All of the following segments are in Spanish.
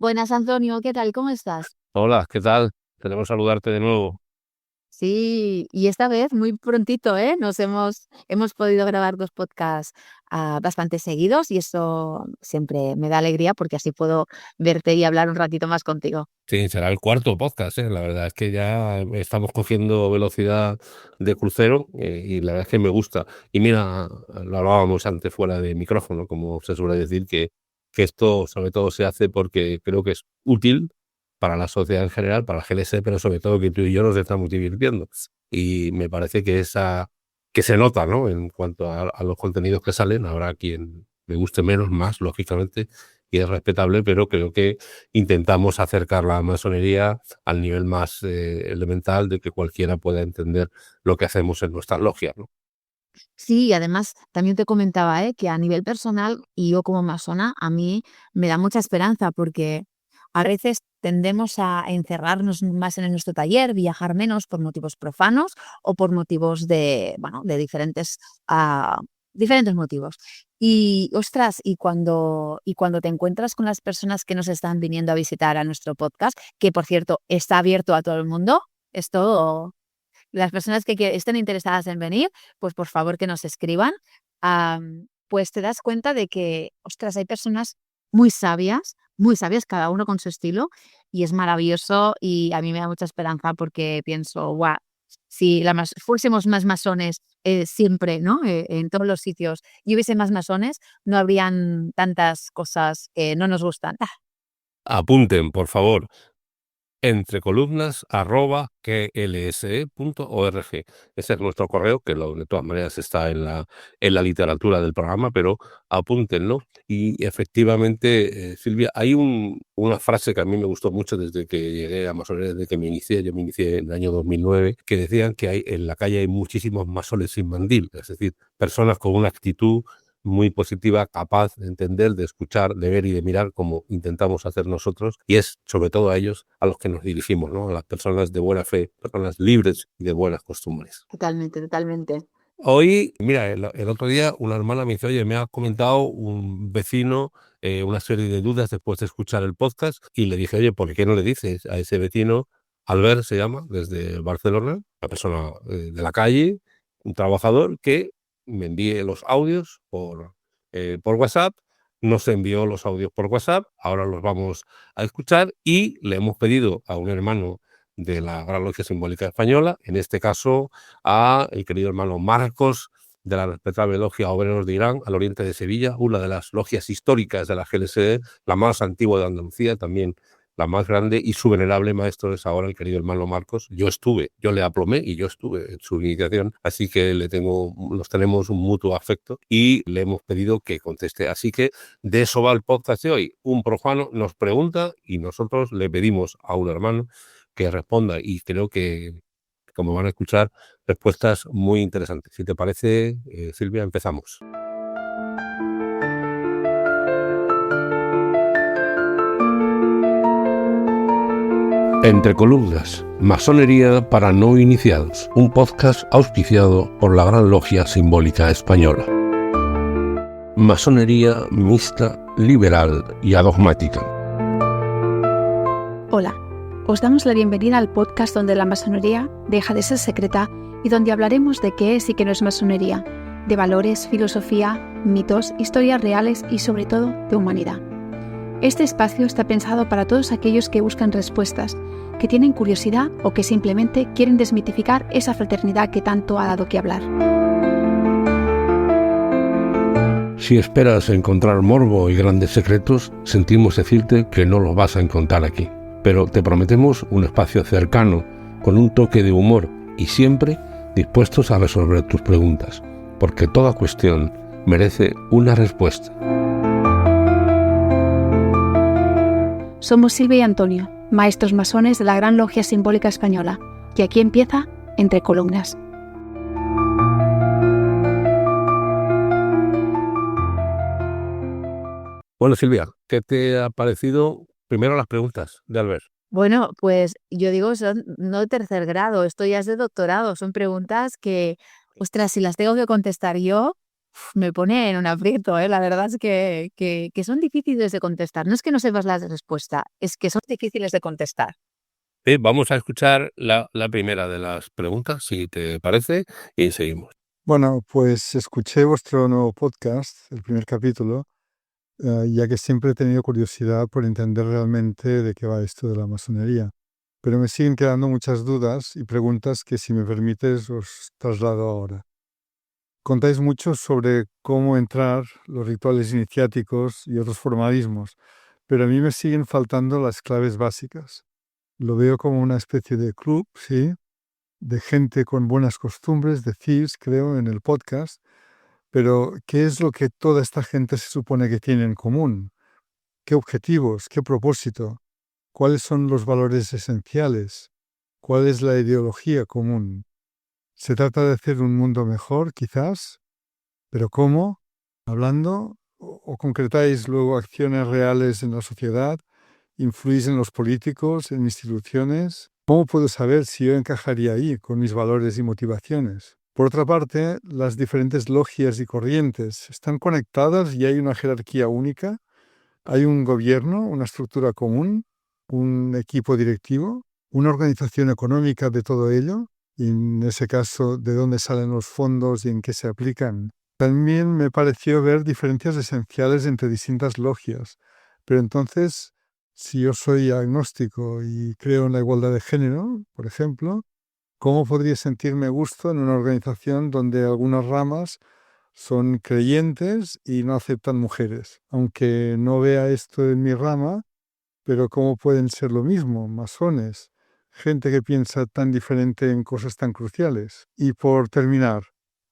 Buenas, Antonio, ¿qué tal? ¿Cómo estás? Hola, ¿qué tal? Queremos saludarte de nuevo. Sí, y esta vez muy prontito, ¿eh? Hemos podido grabar 2 podcasts, bastante seguidos y eso siempre me da alegría porque así puedo verte y hablar un ratito más contigo. Sí, será el cuarto podcast, ¿eh? La verdad es que ya estamos cogiendo velocidad de crucero, y la verdad es que me gusta. Y mira, lo hablábamos antes fuera de micrófono, como se suele decir, que esto sobre todo se hace porque creo que es útil para la sociedad en general, para la GLS, pero sobre todo que tú y yo nos estamos divirtiendo. Y me parece que se nota, ¿no? En cuanto a los contenidos que salen, habrá quien le guste menos, más, lógicamente, y es respetable, pero creo que intentamos acercar la masonería al nivel más elemental de que cualquiera pueda entender lo que hacemos en nuestras logias, ¿no? Sí, y además también te comentaba, que a nivel personal, y yo como masona, a mí me da mucha esperanza porque a veces tendemos a encerrarnos más en nuestro taller, viajar menos por motivos profanos o por motivos de, bueno, de diferentes motivos. Y ostras, y cuando te encuentras con las personas que nos están viniendo a visitar a nuestro podcast, que por cierto está abierto a todo el mundo, esto las personas que estén interesadas en venir, pues por favor que nos escriban, pues te das cuenta de que, ostras, hay personas muy sabias, cada uno con su estilo, y es maravilloso y a mí me da mucha esperanza porque pienso, guau, si fuésemos más masones siempre, ¿no? En todos los sitios y hubiese más masones, no habrían tantas cosas que no nos gustan. Apunten, por favor, entrecolumnas@klse.org. Ese es nuestro correo, que de todas maneras está en la literatura del programa, pero apúntenlo. Y efectivamente, Silvia, hay una frase que a mí me gustó mucho desde que llegué a masonería, desde que me inicié. Yo me inicié en el año 2009, que decían que en la calle hay muchísimos masones sin mandil, es decir, personas con una actitud muy positiva, capaz de entender, de escuchar, de ver y de mirar como intentamos hacer nosotros, y es sobre todo a ellos a los que nos dirigimos, ¿no? A las personas de buena fe, personas libres y de buenas costumbres. Totalmente, totalmente. Hoy, mira, el otro día una hermana me dice, oye, me ha comentado un vecino una serie de dudas después de escuchar el podcast, y le dije, oye, ¿por qué no le dices a ese vecino? Albert se llama, desde Barcelona, una persona de la calle, un trabajador, que me envíe los audios por WhatsApp. Nos envió los audios por WhatsApp, ahora los vamos a escuchar, y le hemos pedido a un hermano de la Gran Logia Simbólica Española, en este caso a el querido hermano Marcos, de la respetable logia Obreros de Irán, al oriente de Sevilla, una de las logias históricas de la GLSD, la más antigua de Andalucía, también la más grande, y su venerable maestro es ahora el querido hermano Marcos. Yo le aplomé y yo estuve en su iniciación, así que nos tenemos un mutuo afecto y le hemos pedido que conteste. Así que de eso va el podcast de hoy. Un profano nos pregunta y nosotros le pedimos a un hermano que responda, y creo que, como van a escuchar, respuestas muy interesantes. Si te parece, Silvia, empezamos. Entre columnas, masonería para no iniciados, un podcast auspiciado por la Gran Logia Simbólica Española. Masonería mixta, liberal y adogmática. Hola, os damos la bienvenida al podcast donde la masonería deja de ser secreta y donde hablaremos de qué es y qué no es masonería, de valores, filosofía, mitos, historias reales y sobre todo de humanidad. Este espacio está pensado para todos aquellos que buscan respuestas, que tienen curiosidad o que simplemente quieren desmitificar esa fraternidad que tanto ha dado que hablar. Si esperas encontrar morbo y grandes secretos, sentimos decirte que no los vas a encontrar aquí. Pero te prometemos un espacio cercano, con un toque de humor y siempre dispuestos a resolver tus preguntas, porque toda cuestión merece una respuesta. Somos Silvia y Antonio, maestros masones de la Gran Logia Simbólica Española, y aquí empieza Entre Columnas. Bueno, Silvia, ¿qué te ha parecido primero las preguntas de Albert? Bueno, pues yo digo, son no de tercer grado, esto ya es de doctorado, son preguntas que, ostras, si las tengo que contestar yo, Me pone en un aprieto, ¿eh? La verdad es que son difíciles de contestar. No es que no sepas la respuesta, es que son difíciles de contestar. Vamos a escuchar la primera de las preguntas, si te parece, y seguimos. Bueno, pues escuché vuestro nuevo podcast, el primer capítulo, ya que siempre he tenido curiosidad por entender realmente de qué va esto de la masonería. Pero me siguen quedando muchas dudas y preguntas que, si me permites, os traslado ahora. Contáis mucho sobre cómo entrar, los rituales iniciáticos y otros formalismos, pero a mí me siguen faltando las claves básicas. Lo veo como una especie de club, sí, de gente con buenas costumbres, decís, creo, en el podcast, pero ¿qué es lo que toda esta gente se supone que tiene en común? ¿Qué objetivos? ¿Qué propósito? ¿Cuáles son los valores esenciales? ¿Cuál es la ideología común? ¿Se trata de hacer un mundo mejor, quizás? ¿Pero cómo? ¿Hablando? ¿O concretáis luego acciones reales en la sociedad? ¿Influís en los políticos, en instituciones? ¿Cómo puedo saber si yo encajaría ahí con mis valores y motivaciones? Por otra parte, las diferentes logias y corrientes están conectadas y hay una jerarquía única. Hay un gobierno, una estructura común, un equipo directivo, una organización económica de todo ello, y en ese caso, de dónde salen los fondos y en qué se aplican. También me pareció ver diferencias esenciales entre distintas logias, pero entonces, si yo soy agnóstico y creo en la igualdad de género, por ejemplo, ¿cómo podría sentirme a gusto en una organización donde algunas ramas son creyentes y no aceptan mujeres? Aunque no vea esto en mi rama, pero ¿cómo pueden ser lo mismo? Masones, gente que piensa tan diferente en cosas tan cruciales. Y por terminar,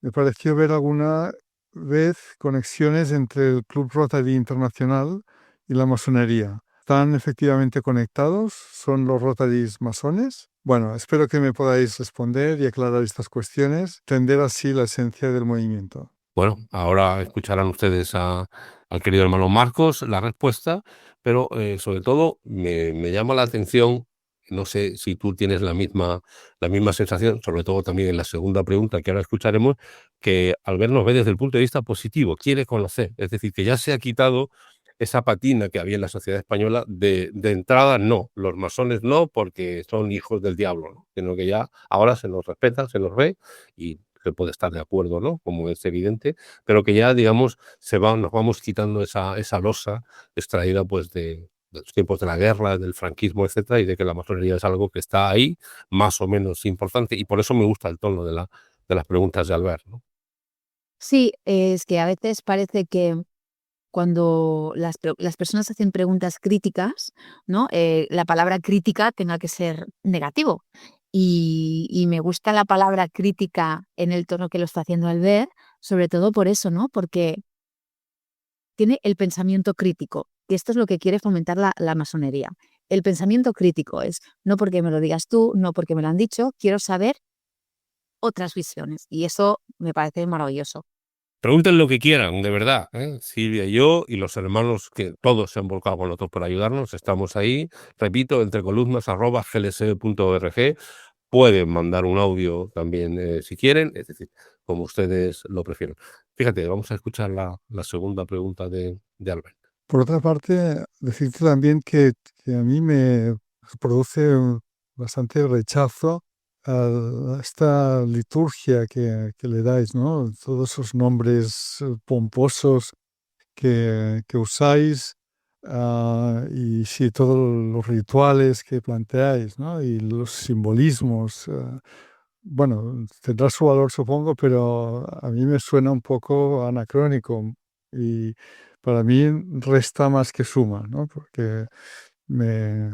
me pareció ver alguna vez conexiones entre el Club Rotary Internacional y la masonería. ¿Están efectivamente conectados? ¿Son los Rotarys masones? Bueno, espero que me podáis responder y aclarar estas cuestiones, entender así la esencia del movimiento. Bueno, ahora escucharán ustedes al querido hermano Marcos la respuesta, pero sobre todo me llama la atención, no sé si tú tienes la misma sensación, sobre todo también en la segunda pregunta que ahora escucharemos, que Albert nos ve desde el punto de vista positivo, quiere conocer, es decir, que ya se ha quitado esa patina que había en la sociedad española de entrada, no, los masones no, porque son hijos del diablo, ¿no? Sino que ya ahora se nos respeta, se nos ve y se puede estar de acuerdo, ¿no? Como es evidente, pero que ya, digamos, nos vamos quitando esa losa extraída pues de los tiempos de la guerra, del franquismo, etcétera, y de que la masonería es algo que está ahí, más o menos importante, y por eso me gusta el tono de las preguntas de Albert, ¿no? Sí, es que a veces parece que cuando las personas hacen preguntas críticas, ¿no? La palabra crítica tenga que ser negativo. Y me gusta la palabra crítica en el tono que lo está haciendo Albert, sobre todo por eso, ¿no? Porque tiene el pensamiento crítico, que esto es lo que quiere fomentar la masonería. El pensamiento crítico es, no porque me lo digas tú, no porque me lo han dicho, quiero saber otras visiones. Y eso me parece maravilloso. Pregunten lo que quieran, de verdad, ¿eh? Silvia y yo y los hermanos que todos se han volcado con nosotros por ayudarnos, estamos ahí, repito, entrecolumnas@glsv.org. Pueden mandar un audio también si quieren, es decir, como ustedes lo prefieran. Fíjate, vamos a escuchar la segunda pregunta de Albert. Por otra parte, decirte también que a mí me produce bastante rechazo a esta liturgia que le dais, ¿no? Todos esos nombres pomposos que usáis, y sí, todos los rituales que planteáis, ¿no? Y los simbolismos. Bueno, tendrá su valor, supongo, pero a mí me suena un poco anacrónico y para mí resta más que suma, ¿no? Porque me,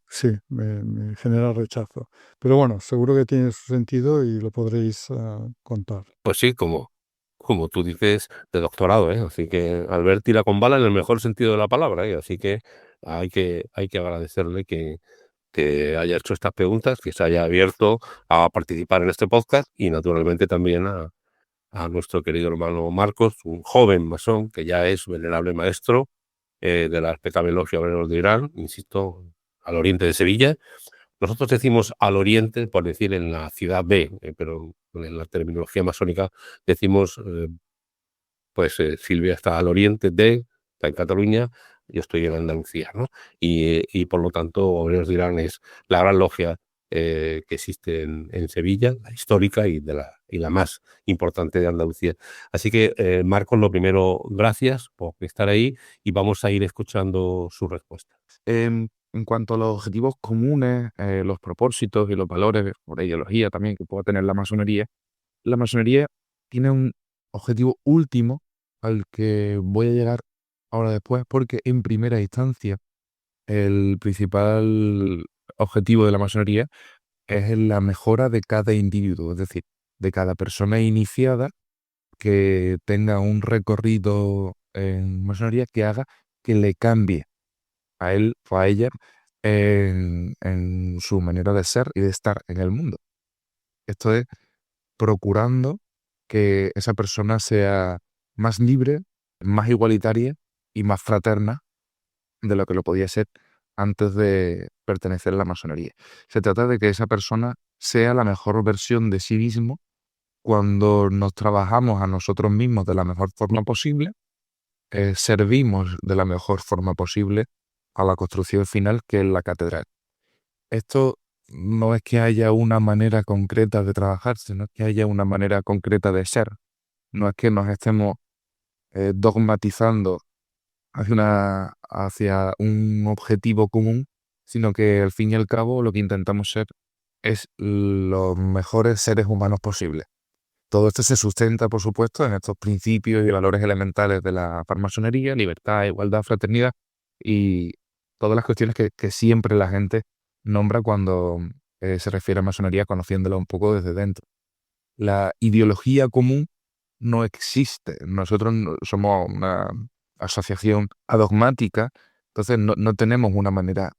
sí, me genera rechazo. Pero bueno, seguro que tiene su sentido y lo podréis contar. Pues sí, como tú dices, de doctorado, ¿eh? Así que Albert tira con bala en el mejor sentido de la palabra, ¿eh? Así que hay que agradecerle que haya hecho estas preguntas, que se haya abierto a participar en este podcast y naturalmente también a nuestro querido hermano Marcos, un joven masón que ya es venerable maestro de la respetable logia obreros de Irán, insisto, al oriente de Sevilla. Nosotros decimos al oriente, por decir en la ciudad B, pero en la terminología masónica decimos Pues Silvia está al oriente está en Cataluña, yo estoy en Andalucía, ¿no? Y por lo tanto, Obreros de Irán es la gran logia que existe en Sevilla, la histórica y la más importante de Andalucía. Así que, Marcos, lo primero, gracias por estar ahí y vamos a ir escuchando su respuesta. En cuanto a los objetivos comunes, los propósitos y los valores, o la ideología también que pueda tener la masonería tiene un objetivo último al que voy a llegar ahora después, porque en primera instancia el principal objetivo de la masonería es la mejora de cada individuo, es decir, de cada persona iniciada que tenga un recorrido en masonería que haga que le cambie a él o a ella en su manera de ser y de estar en el mundo. Esto es procurando que esa persona sea más libre, más igualitaria y más fraterna de lo que lo podía ser antes de pertenecer a la masonería. Se trata de que esa persona sea la mejor versión de sí mismo cuando nos trabajamos a nosotros mismos de la mejor forma posible, servimos de la mejor forma posible a la construcción final que es la catedral. Esto no es que haya una manera concreta de trabajar, sino que haya una manera concreta de ser. No es que nos estemos dogmatizando hacia un objetivo común, sino que al fin y al cabo lo que intentamos ser es los mejores seres humanos posibles. Todo esto se sustenta, por supuesto, en estos principios y valores elementales de la masonería: libertad, igualdad, fraternidad y todas las cuestiones que siempre la gente nombra cuando se refiere a masonería, conociéndola un poco desde dentro. La ideología común no existe. Nosotros somos una asociación adogmática, entonces no tenemos una manera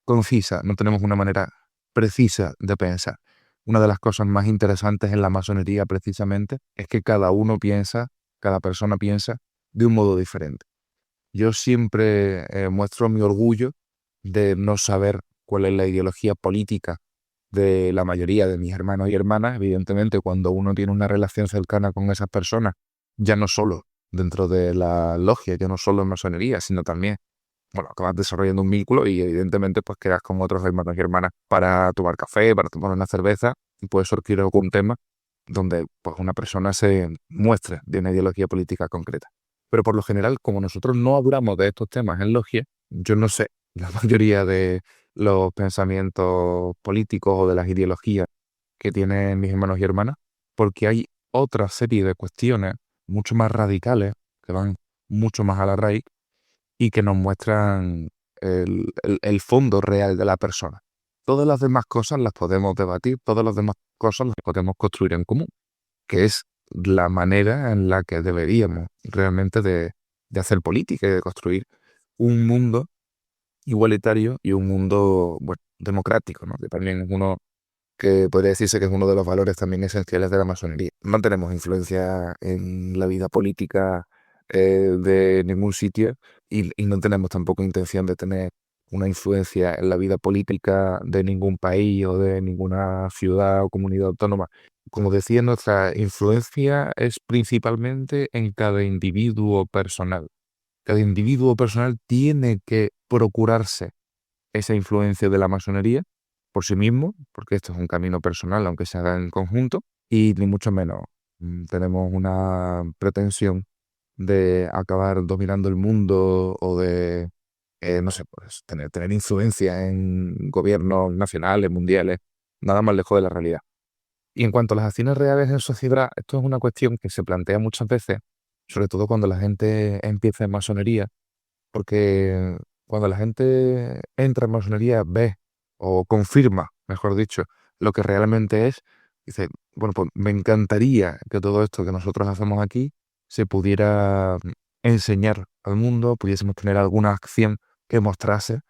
concisa, no tenemos una manera precisa de pensar. Una de las cosas más interesantes en la masonería precisamente es que cada persona piensa de un modo diferente. Yo siempre muestro mi orgullo de no saber cuál es la ideología política de la mayoría de mis hermanos y hermanas. Evidentemente, cuando uno tiene una relación cercana con esas personas, ya no solo dentro de la logia, ya no solo en masonería, sino también, bueno, acabas desarrollando un vínculo y evidentemente pues quedas con otros hermanos y hermanas para tomar café, para tomar una cerveza, y puede surgir algún tema donde pues una persona se muestre de una ideología política concreta. Pero por lo general, como nosotros no hablamos de estos temas en logia, yo no sé la mayoría de los pensamientos políticos o de las ideologías que tienen mis hermanos y hermanas, porque hay otra serie de cuestiones mucho más radicales, que van mucho más a la raíz y que nos muestran el fondo real de la persona. Todas las demás cosas las podemos debatir, todas las demás cosas las podemos construir en común, que es la manera en la que deberíamos realmente de hacer política y de construir un mundo igualitario y un mundo, bueno, democrático, ¿no? Que también es uno que podría decirse que es uno de los valores también esenciales de la masonería. No tenemos influencia en la vida política de ningún sitio y no tenemos tampoco intención de tener una influencia en la vida política de ningún país o de ninguna ciudad o comunidad autónoma. Como decía, nuestra influencia es principalmente en cada individuo personal. Cada individuo personal tiene que procurarse esa influencia de la masonería por sí mismo, porque esto es un camino personal, aunque se haga en conjunto, y ni mucho menos tenemos una pretensión de acabar dominando el mundo o de, no sé, pues tener influencia en gobiernos nacionales, mundiales, nada más lejos de la realidad. Y en cuanto a las acciones reales en sociedad, esto es una cuestión que se plantea muchas veces, sobre todo cuando la gente empieza en masonería, porque cuando la gente entra en masonería, ve o confirma, mejor dicho, lo que realmente es, dice, bueno, pues me encantaría que todo esto que nosotros hacemos aquí se pudiera enseñar al mundo, pudiésemos tener alguna acción que mostrase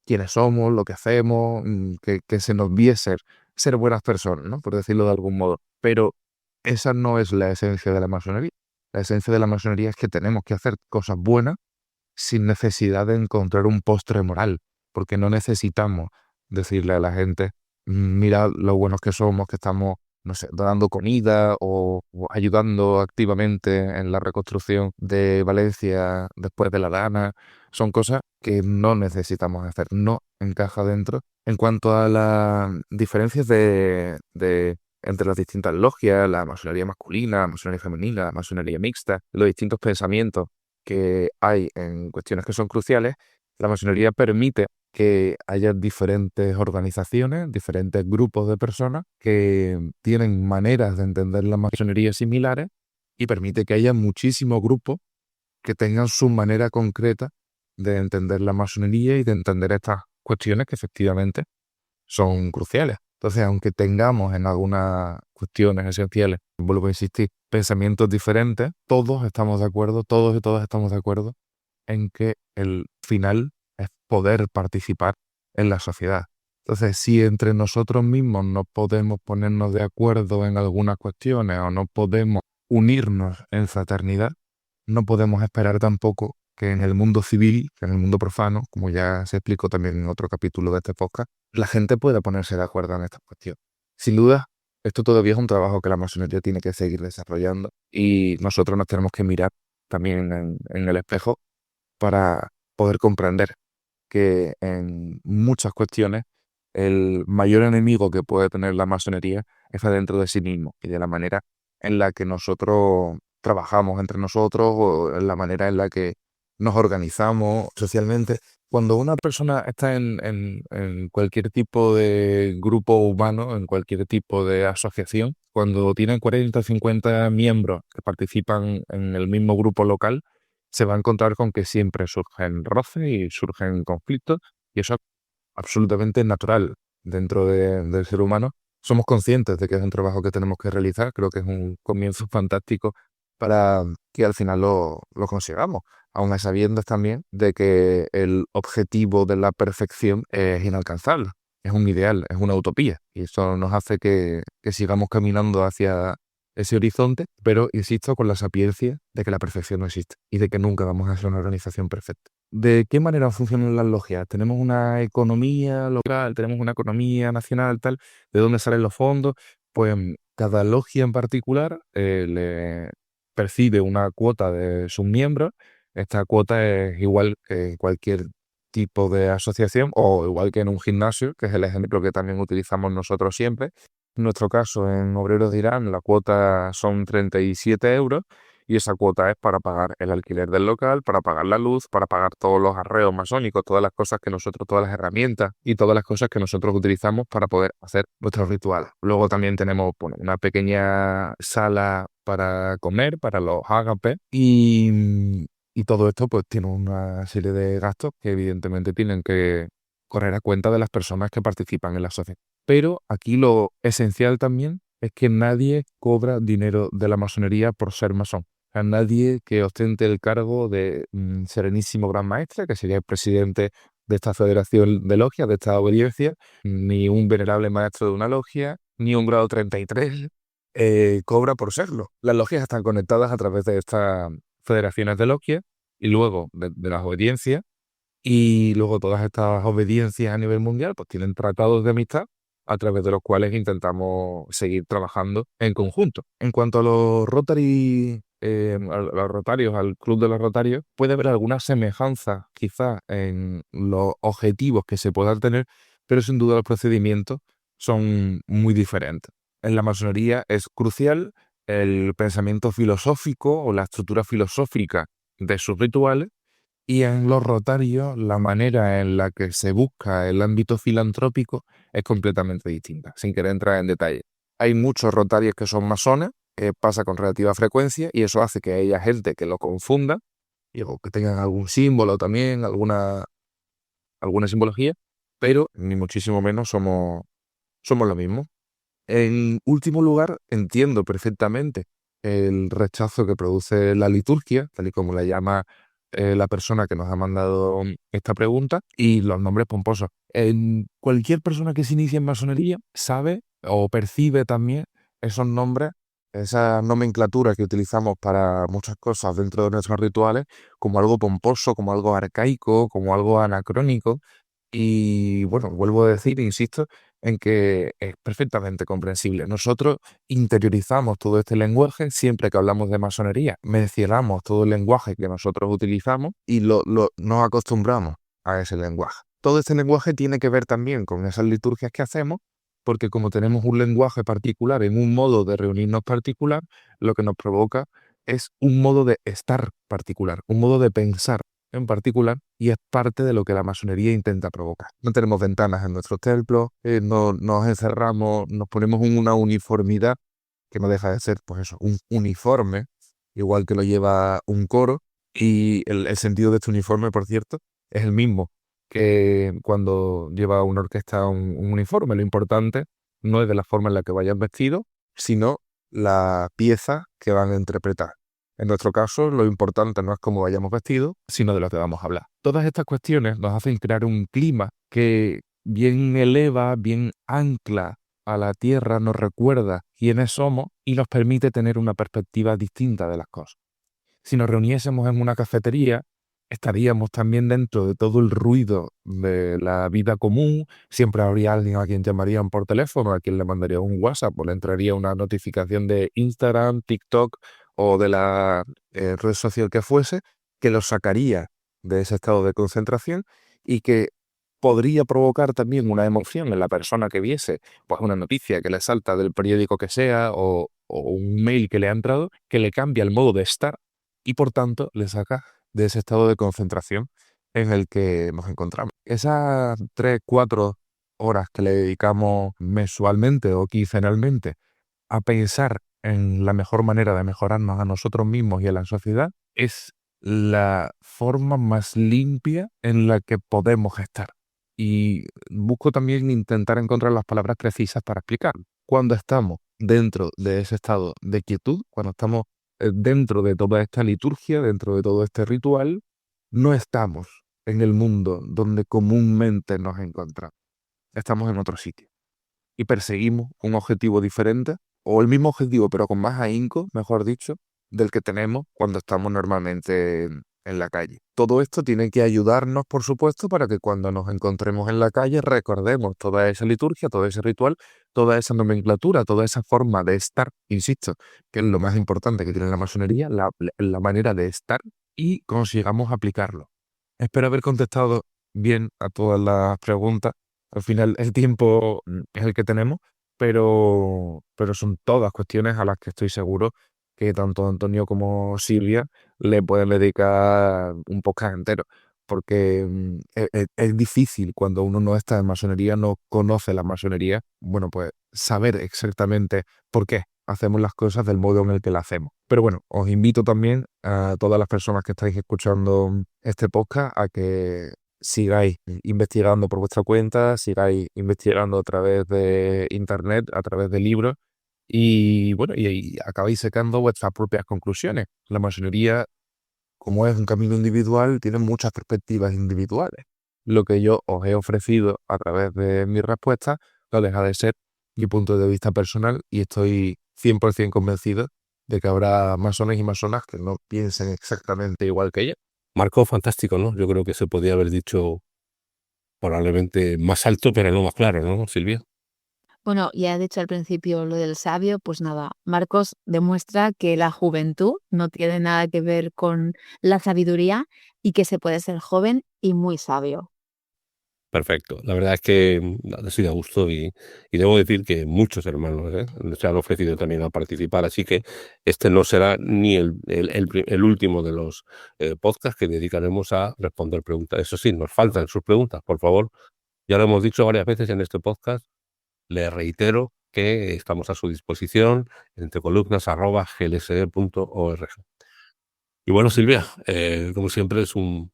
quiénes somos, lo que hacemos, que se nos viese ser buenas personas, ¿no? Por decirlo de algún modo. Pero esa no es la esencia de la masonería. La esencia de la masonería es que tenemos que hacer cosas buenas sin necesidad de encontrar un postre moral, porque no necesitamos decirle a la gente, mira lo buenos que somos, que estamos no sé, donando comida o ayudando activamente en la reconstrucción de Valencia después de la Dana. Son cosas que no necesitamos hacer, no encaja dentro. En cuanto a las diferencias entre las distintas logias, la masonería masculina, la masonería femenina, la masonería mixta, los distintos pensamientos que hay en cuestiones que son cruciales, la masonería permite que haya diferentes organizaciones, diferentes grupos de personas que tienen maneras de entender la masonería similares y permite que haya muchísimos grupos que tengan su manera concreta de entender la masonería y de entender estas cuestiones que efectivamente son cruciales. Entonces, aunque tengamos en algunas cuestiones esenciales, vuelvo a insistir, pensamientos diferentes, todos estamos de acuerdo, todos y todas estamos de acuerdo en que el final es poder participar en la sociedad. Entonces, si entre nosotros mismos no podemos ponernos de acuerdo en algunas cuestiones o no podemos unirnos en fraternidad, no podemos esperar tampoco que en el mundo civil, que en el mundo profano, como ya se explicó también en otro capítulo de este podcast, la gente pueda ponerse de acuerdo en estas cuestiones. Sin duda, esto todavía es un trabajo que la masonería tiene que seguir desarrollando y nosotros nos tenemos que mirar también en el espejo para poder comprender que en muchas cuestiones el mayor enemigo que puede tener la masonería está dentro de sí mismo y de la manera en la que nosotros trabajamos entre nosotros o en la manera en la que nos organizamos socialmente. Cuando una persona está en cualquier tipo de grupo humano, en cualquier tipo de asociación, cuando tienen 40 o 50 miembros que participan en el mismo grupo local, se va a encontrar con que siempre surgen roces y surgen conflictos, y eso es absolutamente natural dentro del ser humano. Somos conscientes de que es un trabajo que tenemos que realizar, creo que es un comienzo fantástico para que al final lo consigamos, aun a sabiendas también de que el objetivo de la perfección es inalcanzable, es un ideal, es una utopía, y eso nos hace que sigamos caminando hacia ese horizonte, pero insisto, con la sapiencia de que la perfección no existe y de que nunca vamos a ser una organización perfecta. ¿De qué manera funcionan las logias? ¿Tenemos una economía local, tenemos una economía nacional, tal? ¿De dónde salen los fondos? Pues cada logia en particular le percibe una cuota de sus miembros. Esta cuota es igual que en cualquier tipo de asociación o igual que en un gimnasio, que es el ejemplo que también utilizamos nosotros siempre. En nuestro caso, en Obreros de Irán, la cuota son 37 euros y esa cuota es para pagar el alquiler del local, para pagar la luz, para pagar todos los arreos masónicos, todas las cosas que nosotros, todas las herramientas y todas las cosas que nosotros utilizamos para poder hacer nuestros rituales. Luego también tenemos una pequeña sala para comer, para los ágapes y todo esto pues tiene una serie de gastos que evidentemente tienen que correr a cuenta de las personas que participan en la asociación. Pero aquí lo esencial también es que nadie cobra dinero de la masonería por ser masón. O sea, nadie que ostente el cargo de Serenísimo Gran Maestre, que sería el presidente de esta federación de logias, de esta obediencia, ni un venerable maestro de una logia, ni un grado 33, cobra por serlo. Las logias están conectadas a través de estas federaciones de logias y luego de las obediencias, y luego todas estas obediencias a nivel mundial pues tienen tratados de amistad a través de los cuales intentamos seguir trabajando en conjunto. En cuanto a los Rotary, a los Rotarios, al Club de los Rotarios, puede haber alguna semejanza quizás en los objetivos que se puedan tener, pero sin duda los procedimientos son muy diferentes. En la masonería es crucial el pensamiento filosófico o la estructura filosófica de sus rituales, y en los Rotarios la manera en la que se busca el ámbito filantrópico es completamente distinta, sin querer entrar en detalle. Hay muchos Rotarios que son masones, pasa con relativa frecuencia, y eso hace que haya gente que lo confunda, o que tengan algún símbolo también, alguna simbología, pero ni muchísimo menos somos lo mismo. En último lugar, entiendo perfectamente el rechazo que produce la liturgia, tal y como la llama la persona que nos ha mandado esta pregunta, y los nombres pomposos. Cualquier persona que se inicie en masonería sabe o percibe también esos nombres, esa nomenclatura que utilizamos para muchas cosas dentro de nuestros rituales, como algo pomposo, como algo arcaico, como algo anacrónico. Y bueno, vuelvo a decir, insisto, en que es perfectamente comprensible. Nosotros interiorizamos todo este lenguaje siempre que hablamos de masonería. Mencionamos todo el lenguaje que nosotros utilizamos y nos acostumbramos a ese lenguaje. Todo este lenguaje tiene que ver también con esas liturgias que hacemos, porque como tenemos un lenguaje particular en un modo de reunirnos particular, lo que nos provoca es un modo de estar particular, un modo de pensar en particular, y es parte de lo que la masonería intenta provocar. No tenemos ventanas en nuestros templos, no nos encerramos, nos ponemos una uniformidad que no deja de ser, pues eso, un uniforme, igual que lo lleva un coro, y el sentido de este uniforme, por cierto, es el mismo que cuando lleva una orquesta un uniforme. Lo importante no es de la forma en la que vayan vestidos, sino la pieza que van a interpretar. En nuestro caso, lo importante no es cómo vayamos vestidos, sino de lo que vamos a hablar. Todas estas cuestiones nos hacen crear un clima que bien eleva, bien ancla a la tierra, nos recuerda quiénes somos y nos permite tener una perspectiva distinta de las cosas. Si nos reuniésemos en una cafetería, estaríamos también dentro de todo el ruido de la vida común. Siempre habría alguien a quien llamarían por teléfono, a quien le mandaría un WhatsApp o le entraría una notificación de Instagram, TikTok o de la red social que fuese, que los sacaría de ese estado de concentración y que podría provocar también una emoción en la persona que viese pues una noticia que le salta del periódico que sea o un mail que le ha entrado, que le cambia el modo de estar y por tanto le saca de ese estado de concentración en el que nos encontramos. Esas 3, 4 horas que le dedicamos mensualmente o quincenalmente a pensar en la mejor manera de mejorarnos a nosotros mismos y a la sociedad es la forma más limpia en la que podemos estar. Y busco también intentar encontrar las palabras precisas para explicarlo. Cuando estamos dentro de ese estado de quietud, cuando estamos dentro de toda esta liturgia, dentro de todo este ritual, no estamos en el mundo donde comúnmente nos encontramos. Estamos en otro sitio. Y perseguimos un objetivo diferente, o el mismo objetivo, pero con más ahínco, mejor dicho, del que tenemos cuando estamos normalmente en la calle. Todo esto tiene que ayudarnos, por supuesto, para que cuando nos encontremos en la calle recordemos toda esa liturgia, todo ese ritual, toda esa nomenclatura, toda esa forma de estar, insisto, que es lo más importante que tiene la masonería, la manera de estar, y consigamos aplicarlo. Espero haber contestado bien a todas las preguntas. Al final el tiempo es el que tenemos, pero son todas cuestiones a las que estoy seguro que tanto Antonio como Silvia le pueden dedicar un podcast entero, porque es difícil cuando uno no está en masonería, no conoce la masonería, bueno, pues saber exactamente por qué hacemos las cosas del modo en el que las hacemos. Pero bueno, os invito también a todas las personas que estáis escuchando este podcast a que sigáis investigando por vuestra cuenta, sigáis investigando a través de internet, a través de libros, y bueno, y acabáis sacando vuestras propias conclusiones. La masonería, como es un camino individual, tiene muchas perspectivas individuales. Lo que yo os he ofrecido a través de mis respuestas no deja de ser mi punto de vista personal, y estoy 100% convencido de que habrá masones y masonas que no piensen exactamente igual que yo. Marco, fantástico, ¿no? Yo creo que se podía haber dicho probablemente más alto, pero no más claro, ¿no, Silvia? Bueno, ya he dicho al principio lo del sabio, pues nada, Marcos demuestra que la juventud no tiene nada que ver con la sabiduría y que se puede ser joven y muy sabio. Perfecto. La verdad es que ha sido a gusto y debo decir que muchos hermanos se han ofrecido también a participar, así que este no será ni el último de los podcasts que dedicaremos a responder preguntas. Eso sí, nos faltan sus preguntas, por favor. Ya lo hemos dicho varias veces en este podcast. Le reitero que estamos a su disposición en entrecolumnas@glsd.org. Y bueno, Silvia, como siempre es un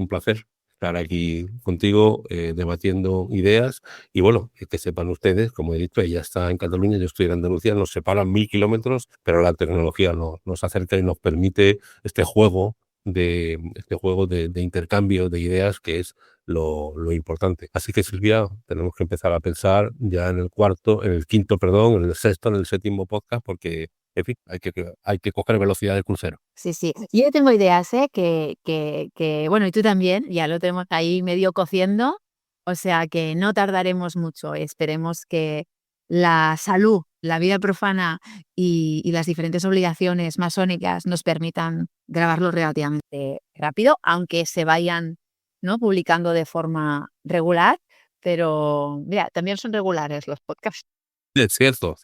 placer estar aquí contigo debatiendo ideas. Y bueno, que sepan ustedes, como he dicho, ella está en Cataluña, yo estoy en Andalucía, nos separan 1000 kilómetros, pero la tecnología nos acerca y nos permite este juego de intercambio de ideas, que es lo importante. Así que, Silvia, tenemos que empezar a pensar ya en el quinto, perdón, en el sexto, en el séptimo podcast, porque en fin, hay que coger velocidad de crucero. Sí, sí. Yo tengo ideas, ¿eh? Bueno, y tú también, ya lo tenemos ahí medio cociendo, O sea que no tardaremos mucho. Esperemos que la salud, la vida profana y las diferentes obligaciones masónicas nos permitan grabarlo relativamente rápido, aunque se vayan, ¿no?, publicando de forma regular. Pero mira, también son regulares los podcasts. Es cierto,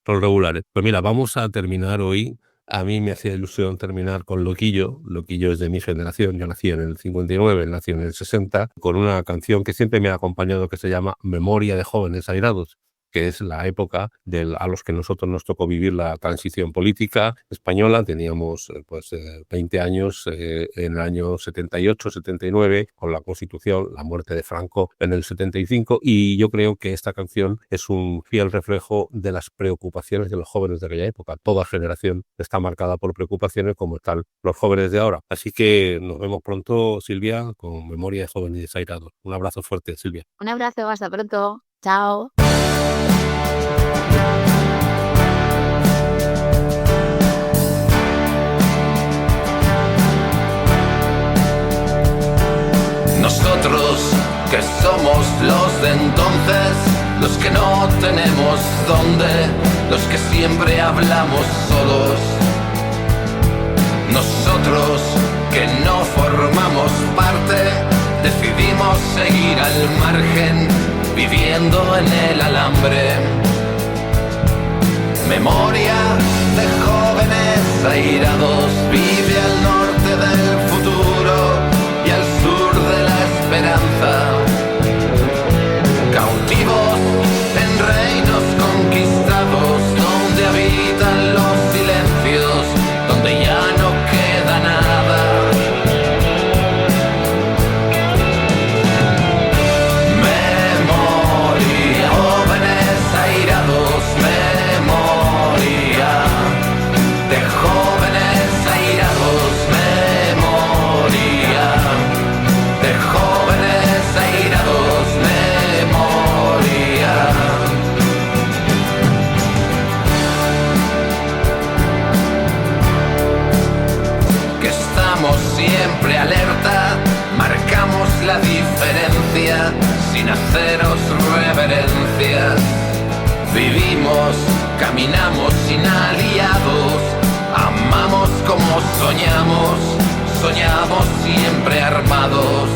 son regulares. Pues mira, vamos a terminar hoy. A mí me hacía ilusión terminar con Loquillo. Loquillo es de mi generación. Yo nací en el 59, él nació en el 60, con una canción que siempre me ha acompañado que se llama Memoria de jóvenes airados, que es la época a los que nosotros nos tocó vivir la transición política española. Teníamos 20 años en el año 78, 79, con la Constitución, la muerte de Franco en el 75, y yo creo que esta canción es un fiel reflejo de las preocupaciones de los jóvenes de aquella época. Toda generación está marcada por preocupaciones como están los jóvenes de ahora. Así que nos vemos pronto, Silvia, con Memoria de jóvenes airados. Un abrazo fuerte, Silvia. Un abrazo, hasta pronto. Chao. Nosotros que somos los de entonces, los que no tenemos dónde, los que siempre hablamos solos. Nosotros que no formamos parte, decidimos seguir al margen, viviendo en el alambre. Memoria de jóvenes airados, vive al norte del futuro y al sur de la esperanza. Cautivos en reinos conquistados, donde habitan los silencios, donde ya no queda nada. Memoria, jóvenes airados, memoria de jóvenes airados, memoria de jóvenes airados, memoria. Que estamos siempre alerta, marcamos la diferencia sin haceros reverencias. Vivimos, caminamos sin aliados, amamos como soñamos, soñamos siempre armados.